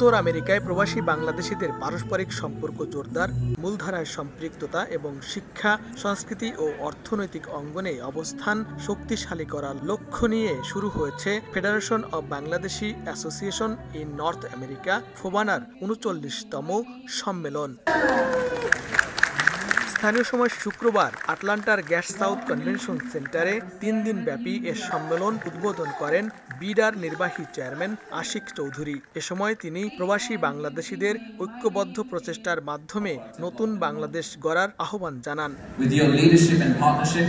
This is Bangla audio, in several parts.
উত্তর আমেরিকায় প্রবাসী বাংলাদেশিদের পারস্পরিক সম্পর্ক জোরদার, মূলধারায় সম্পৃক্ততা এবং শিক্ষা, সংস্কৃতি ও অর্থনৈতিক অঙ্গনে অবস্থান শক্তিশালী করার লক্ষ্য নিয়ে শুরু হয়েছে federation of Bangladeshi association in North America ফোবানার ৩৯তম সম্মেলন। স্থানীয় সময় শুক্রবার আটলান্টার গ্যাস সাউথ কনভেনশন সেন্টারে ৩ দিনব্যাপী এ সম্মেলন উদ্বোধন করেন বিডার নির্বাহী চেয়ারম্যান আশিক চৌধুরী। এ সময় তিনি প্রবাসী বাংলাদেশিদের ঐক্যবদ্ধ প্রচেষ্টার মাধ্যমে নতুন বাংলাদেশ গড়ার আহ্বান জানান। With your leadership and partnership,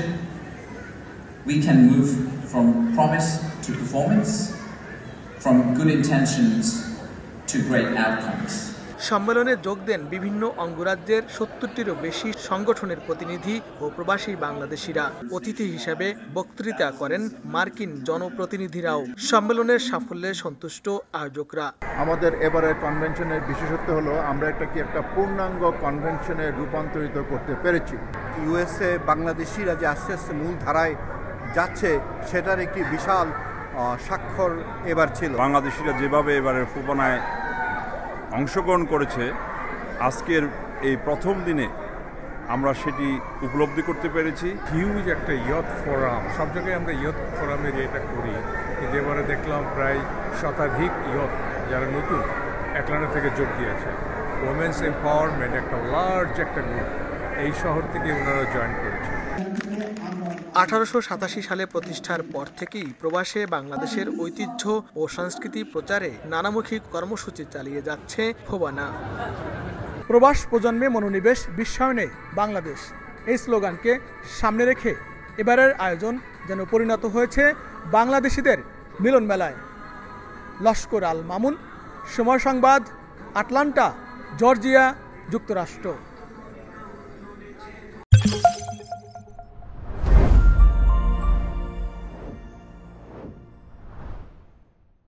we can move from promise to performance, from good intentions to great outcomes. সম্মেলনে যোগ দেন বিভিন্ন অঙ্গরাজ্যের ৭০টিরও বেশি সংগঠনের প্রতিনিধি ও প্রবাসী বাংলাদেশিরা। অতিথি হিসেবে বক্তৃতা করেন মার্কিন জনপ্রতিনিধিরাও। সম্মেলনের সাফল্যে সন্তুষ্ট আয়োজকরা। আমাদের এবারের কনভেনশনের বিশেষত্ব হলো আমরা একটা পূর্ণাঙ্গ কনভেনশনে রূপান্তরিত করতে পেরেছি। ইউএসএ বাংলাদেশিরা যে আস্তে আস্তে মূল ধারায় যাচ্ছে সেটার একটি বিশাল স্বাক্ষর এবার ছিল। বাংলাদেশিরা যেভাবে এবারের ফোবানায় অংশগ্রহণ করেছে, আজকের এই প্রথম দিনে আমরা সেটি উপলব্ধি করতে পেরেছি। হিউজ একটা ইয়থ ফোরাম, সব জায়গায় আমরা ইয়থ ফোরামের এটা করি, কিন্তু এবারে দেখলাম প্রায় শতাধিক ইয়থ যারা নতুন অ্যাটলান্টা থেকে যোগ দিয়েছে। ওমেন্স এম্পাওয়ারমেন্ট একটা লার্জ একটা গ্রুপ, এই শহর থেকে ওনারা জয়েন করেছে। 1887 সালে প্রতিষ্ঠার পর থেকেই প্রবাসে বাংলাদেশের ঐতিহ্য ও সংস্কৃতি প্রচারে নানামুখী কর্মসূচি চালিয়ে যাচ্ছে ফোবানা। প্রবাস প্রজন্মে মনোনিবেশ, বিশ্বায়নে বাংলাদেশ, এই স্লোগানকে সামনে রেখে এবারের আয়োজন যেন পরিণত হয়েছে বাংলাদেশিদের মিলন মেলায়। লস্কর আল মামুন, সময় সংবাদ, আটলান্টা, জর্জিয়া, যুক্তরাষ্ট্র।